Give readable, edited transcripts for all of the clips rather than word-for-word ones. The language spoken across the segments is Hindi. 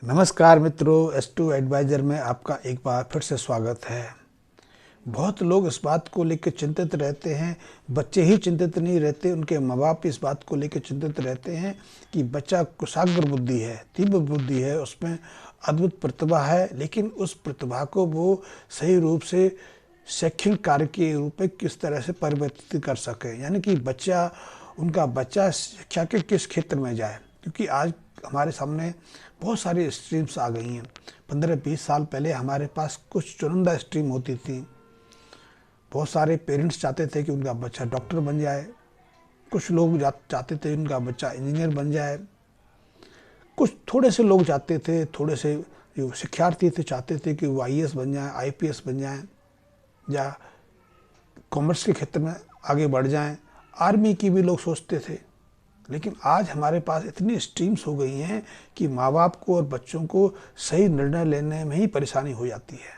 नमस्कार मित्रों, S2 एडवाइज़र में आपका एक बार फिर से स्वागत है। बहुत लोग इस बात को लेकर चिंतित रहते हैं, बच्चे ही चिंतित नहीं रहते, उनके माँ बाप इस बात को लेकर चिंतित रहते हैं कि बच्चा कुशाग्र बुद्धि है, तीव्र बुद्धि है, उसमें अद्भुत प्रतिभा है, लेकिन उस प्रतिभा को वो सही रूप से शैक्षणिक कार्य के रूप में किस तरह से परिवर्तित कर सके, यानी कि उनका बच्चा शिक्षा के किस क्षेत्र में जाए। क्योंकि आज हमारे सामने बहुत सारी स्ट्रीम्स आ गई हैं। 15-20 साल पहले हमारे पास कुछ चुनिंदा स्ट्रीम होती थी। बहुत सारे पेरेंट्स चाहते थे कि उनका बच्चा डॉक्टर बन जाए, कुछ लोग चाहते थे उनका बच्चा इंजीनियर बन जाए, कुछ थोड़े से लोग चाहते थे, थोड़े से जो शिक्षार्थी थे चाहते थे कि वो IAS बन जाएं, IPS बन जाएं, या कॉमर्स के क्षेत्र में आगे बढ़ जाएं, आर्मी की भी लोग सोचते थे। लेकिन आज हमारे पास इतनी स्ट्रीम्स हो गई हैं कि माँ बाप को और बच्चों को सही निर्णय लेने में ही परेशानी हो जाती है।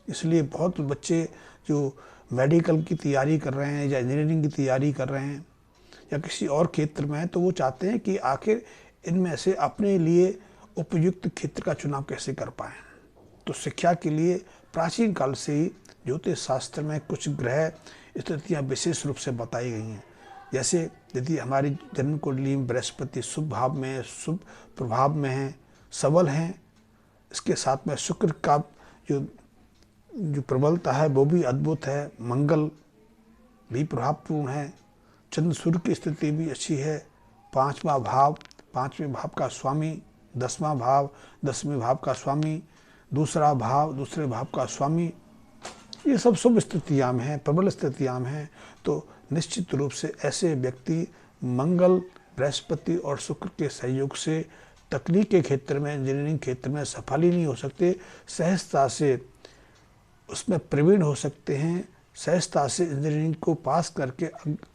इसलिए बहुत बच्चे जो मेडिकल की तैयारी कर रहे हैं या इंजीनियरिंग की तैयारी कर रहे हैं या किसी और क्षेत्र में हैं, तो वो चाहते हैं कि आखिर इनमें से अपने लिए उपयुक्त क्षेत्र का चुनाव कैसे कर पाएँ। तो शिक्षा के लिए प्राचीन काल से ही ज्योतिष शास्त्र में कुछ ग्रह स्थितियाँ विशेष रूप से बताई गई हैं। जैसे यदि हमारी जन्म कुंडली में बृहस्पति शुभ भाव में, शुभ प्रभाव में है, सबल हैं, इसके साथ में शुक्र का जो जो प्रबलता है वो भी अद्भुत है, मंगल भी प्रभावपूर्ण है, चंद्र सूर्य की स्थिति भी अच्छी है, पाँचवें भाव का स्वामी, 10वां भाव 10वें भाव का स्वामी, दूसरे भाव का स्वामी, ये सब शुभ स्थितियाँ में हैं, प्रबल स्थितियाँ में हैं। तो निश्चित रूप से ऐसे व्यक्ति मंगल, बृहस्पति और शुक्र के सहयोग से तकनीक के क्षेत्र में, इंजीनियरिंग क्षेत्र में सफल ही नहीं हो सकते, सहजता से उसमें प्रवीण हो सकते हैं, सहजता से इंजीनियरिंग को पास करके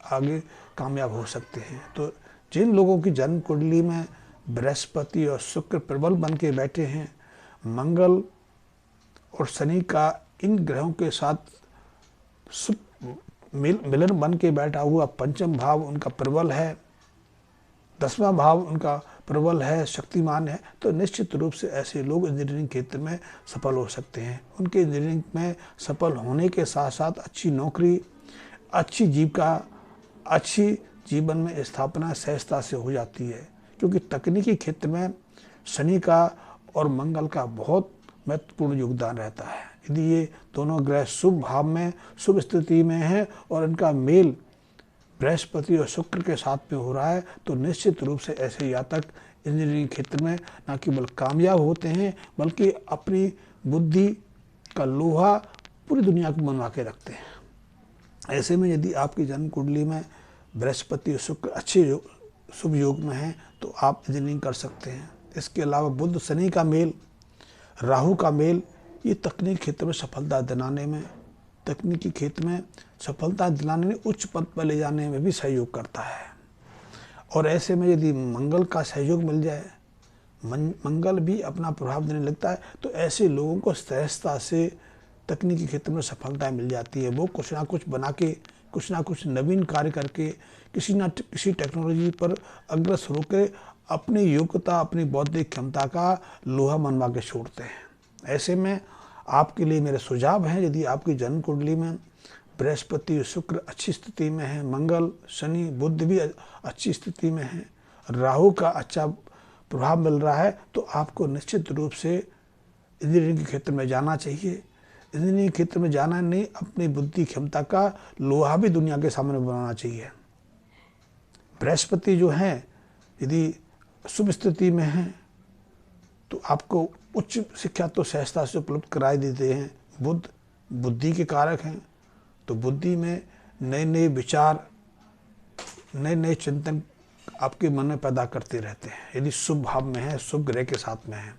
आगे कामयाब हो सकते हैं। तो जिन लोगों की जन्म कुंडली में बृहस्पति और शुक्र प्रबल बन के बैठे हैं, मंगल और शनि का इन ग्रहों के साथ मिलन बन के बैठा हुआ पंचम भाव उनका प्रबल है, 10वां भाव उनका प्रबल है, शक्तिमान है, तो निश्चित रूप से ऐसे लोग इंजीनियरिंग क्षेत्र में सफल हो सकते हैं। उनके इंजीनियरिंग में सफल होने के साथ साथ अच्छी नौकरी, अच्छी जीविका, अच्छी जीवन में स्थापना सहजता से हो जाती है। क्योंकि तकनीकी क्षेत्र में शनि का और मंगल का बहुत महत्वपूर्ण योगदान रहता है। यदि ये दोनों ग्रह शुभ भाव में, शुभ स्थिति में हैं और इनका मेल बृहस्पति और शुक्र के साथ में हो रहा है, तो निश्चित रूप से ऐसे जातक इंजीनियरिंग क्षेत्र में न केवल कामयाब होते हैं, बल्कि अपनी बुद्धि का लोहा पूरी दुनिया को मनवा के रखते हैं। ऐसे में यदि आपकी जन्म कुंडली में बृहस्पति और शुक्र अच्छे शुभ योग में हैं, तो आप इंजीनियरिंग कर सकते हैं। इसके अलावा बुध शनि का मेल, राहु का मेल, ये तकनीक क्षेत्र में सफलता दिलाने में, तकनीकी क्षेत्र में सफलता दिलाने में, उच्च पद पर ले जाने में भी सहयोग करता है। और ऐसे में यदि मंगल का सहयोग मिल जाए, मंगल भी अपना प्रभाव देने लगता है, तो ऐसे लोगों को सहजता से तकनीकी क्षेत्र में सफलता मिल जाती है। वो कुछ ना कुछ बना के, कुछ ना कुछ नवीन कार्य करके, किसी न किसी टेक्नोलॉजी पर अग्रसर होकर अपनी योग्यता, अपनी बौद्धिक क्षमता का लोहा मनवा के छोड़ते हैं। ऐसे में आपके लिए मेरे सुझाव हैं, यदि आपकी जन्म कुंडली में बृहस्पति शुक्र अच्छी स्थिति में है, मंगल शनि बुध भी अच्छी स्थिति में है, राहु का अच्छा प्रभाव मिल रहा है, तो आपको निश्चित रूप से इंजीनियरिंग के क्षेत्र में जाना चाहिए। इंजीनियरिंग क्षेत्र में जाना नहीं, अपनी बुद्धि क्षमता का लोहा भी दुनिया के सामने बनाना चाहिए। बृहस्पति जो हैं यदि शुभ स्थिति में हैं, तो आपको उच्च शिक्षा तो सहजता से उपलब्ध कराई देते हैं। बुध बुद्धि के कारक हैं, तो बुद्धि में नए नए विचार, नए नए चिंतन आपके मन में पैदा करते रहते हैं, यदि शुभ भाव में है, शुभ ग्रह के साथ में है।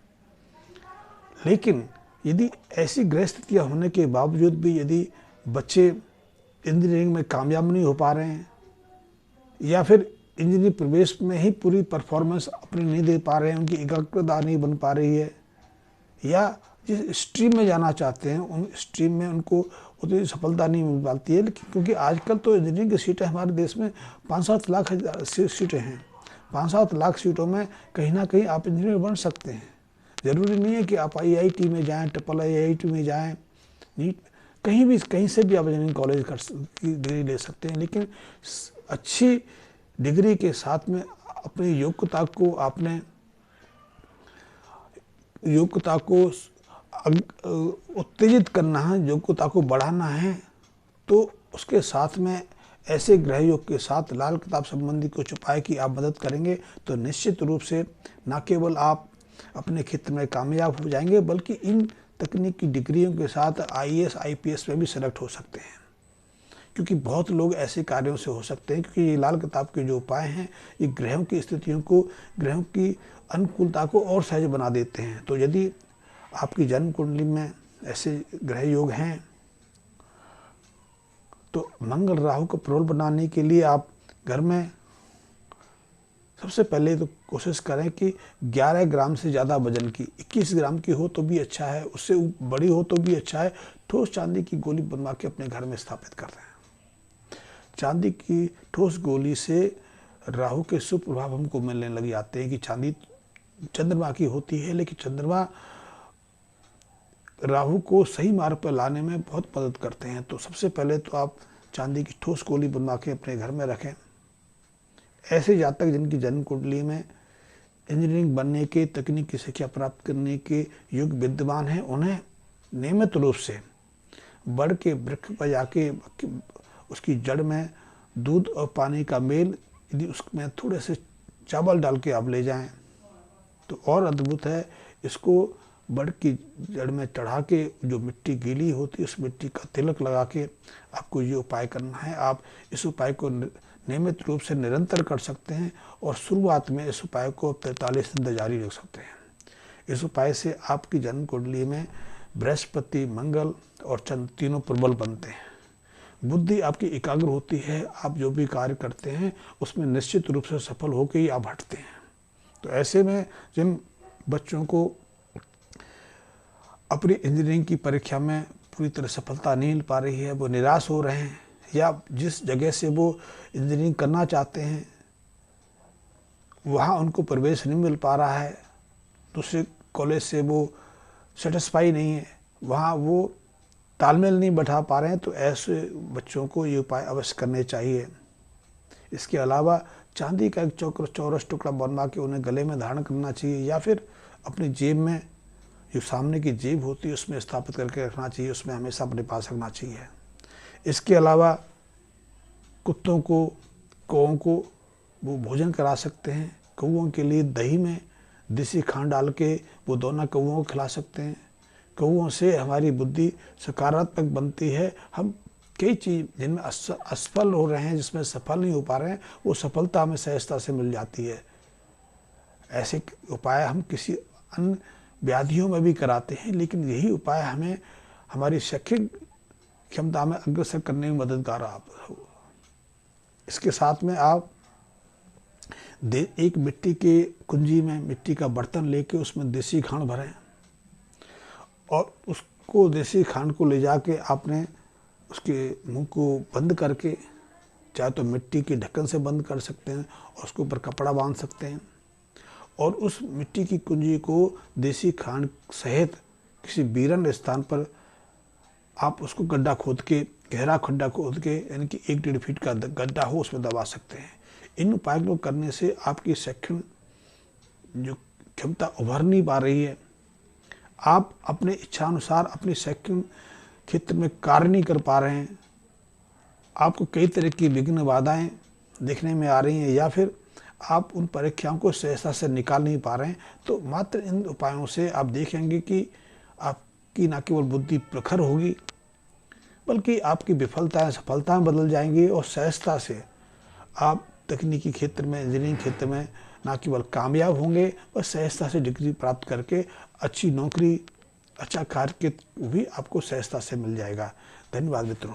लेकिन यदि ऐसी ग्रह स्थितियाँ होने के बावजूद भी यदि बच्चे इंजीनियरिंग में कामयाब नहीं हो पा रहे हैं, या फिर इंजीनियरिंग प्रवेश में ही पूरी परफॉर्मेंस अपनी नहीं दे पा रहे हैं, उनकी एकाग्रता नहीं बन पा रही है, या जिस स्ट्रीम में जाना चाहते हैं उन स्ट्रीम में उनको उतनी सफलता नहीं मिल पाती है। क्योंकि आजकल तो इंजीनियरिंग की सीटें हमारे देश में 5-7 लाख सीटें हैं। 5-7 लाख सीटों में कहीं ना कहीं आप इंजीनियर बन सकते हैं। ज़रूरी नहीं है कि आप IIT में जाएं, IIIT में जाएं, नीट, कहीं से भी आप इंजीनियरिंग कॉलेज की डिग्री ले सकते हैं, लेकिन अच्छी डिग्री के साथ में अपनी योग्यता को उत्तेजित करना है, योग्यता को बढ़ाना है। तो उसके साथ में ऐसे ग्रह योग के साथ लाल किताब संबंधी कुछ उपाय की आप मदद करेंगे तो निश्चित रूप से न केवल आप अपने क्षेत्र में कामयाब हो जाएंगे, बल्कि इन तकनीकी डिग्रियों के साथ IAS IPS में भी सेलेक्ट हो सकते हैं। क्योंकि बहुत लोग ऐसे कार्यों से हो सकते हैं, क्योंकि ये लाल किताब के जो उपाय हैं ये ग्रहों की स्थितियों को, ग्रहों की अनुकूलता को और सहज बना देते हैं। तो यदि आपकी जन्म कुंडली में ऐसे ग्रह योग हैं तो मंगल राहु का प्रबल बनाने के लिए आप घर में सबसे पहले तो कोशिश करें कि 11 ग्राम से ज़्यादा वजन की, 21 ग्राम की हो तो भी अच्छा है, उससे बड़ी हो तो भी अच्छा है, ठोस चांदी की गोली बनवा के अपने घर में स्थापित कर रहे हैं। चांदी की ठोस गोली से राहु के शुभ प्रभाव हमको मिलने लग जाते हैं कि चांदी चंद्रमा की होती है, लेकिन चंद्रमा राहु को सही मार्ग पर लाने में बहुत मदद करते हैं। तो सबसे पहले तो आप चांदी की ठोस गोली बनवा के अपने घर में रखें। ऐसे जातक जिनकी जन्म कुंडली में इंजीनियरिंग बनने के, तकनीकी शिक्षा प्राप्त करने के युग विद्यमान हैं, उन्हें नियमित रूप से बड़ के वृक्ष पर जाके उसकी जड़ में दूध और पानी का मेल, यदि उसमें थोड़े से चावल डाल के आप ले जाएं तो और अद्भुत है। इसको बड़ की जड़ में चढ़ा के जो मिट्टी गीली होती है उस मिट्टी का तिलक लगा के आपको ये उपाय करना है। आप इस उपाय को नियमित रूप से निरंतर कर सकते हैं और शुरुआत में इस उपाय को 43 दिन तक जारी रख सकते हैं। इस उपाय से आपकी जन्म कुंडली में बृहस्पति, मंगल और चंद्र तीनों प्रबल बनते हैं। बुद्धि आपकी एकाग्र होती है, आप जो भी कार्य करते हैं उसमें निश्चित रूप से सफल होकर ही आप हटते हैं। तो ऐसे में जिन बच्चों को अपनी इंजीनियरिंग की परीक्षा में पूरी तरह सफलता नहीं मिल पा रही है, वो निराश हो रहे हैं, या जिस जगह से वो इंजीनियरिंग करना चाहते हैं वहाँ उनको प्रवेश नहीं मिल पा रहा है, दूसरे कॉलेज से वो सेटिस्फाई नहीं है, वहाँ वो तालमेल नहीं बैठा पा रहे हैं, तो ऐसे बच्चों को ये उपाय अवश्य करने चाहिए। इसके अलावा चांदी का एक चौरस टुकड़ा बनवा के उन्हें गले में धारण करना चाहिए, या फिर अपनी जेब में, जो सामने की जेब होती है उसमें स्थापित करके रखना चाहिए, उसमें हमेशा अपने पास रखना चाहिए। इसके अलावा कुत्तों को, कौओं को वो भोजन करा सकते हैं। कौओं के लिए दही में देसी खांड डाल के वो दोनों कौओं को खिला सकते हैं। कौओं से हमारी बुद्धि सकारात्मक बनती है। हम कई चीज़ जिनमें असफल हो रहे हैं, जिसमें सफल नहीं हो पा रहे हैं, वो सफलता हमें सहजता से मिल जाती है। ऐसे उपाय हम किसी अन्य व्याधियों में भी कराते हैं, लेकिन यही उपाय हमें हमारी शैक्षिक क्षमता में अग्रसर करने में मददगार हो। इसके साथ में आप एक मिट्टी के कुंजी में मिट्टी का बर्तन लेके उसमें देसी खांड भरें और उसको देसी खांड को ले जाके आपने उसके मुंह को बंद करके, चाहे तो मिट्टी के ढक्कन से बंद कर सकते हैं और उसके ऊपर कपड़ा बांध सकते हैं, और उस मिट्टी की कुंजी को देसी खांड सहित किसी बीरन स्थान पर आप उसको गड्ढा खोद के, गहरा खड्डा खोद के, यानी कि 1-1.5 फीट का गड्ढा हो, उसमें दबा सकते हैं। इन उपायों को करने से आपकी शैक्षणिक जो क्षमता उभर नहीं पा रही है, आप अपने इच्छानुसार अपनी शैक्षणिक क्षेत्र में कार्य नहीं कर पा रहे हैं, आपको कई तरह की विघ्न बाधाएं देखने में आ रही हैं, या फिर आप उन परीक्षाओं को सहजता से निकाल नहीं पा रहे हैं, तो मात्र इन उपायों से आप देखेंगे कि आपकी न केवल बुद्धि प्रखर होगी, बल्कि आपकी विफलताएं सफलता में बदल जाएंगी और सहजता से आप तकनीकी क्षेत्र में, इंजीनियरिंग क्षेत्र में न केवल कामयाब होंगे, पर सहजता से डिग्री प्राप्त करके अच्छी नौकरी, अच्छा कार्य भी आपको सहजता से मिल जाएगा। धन्यवाद मित्रों।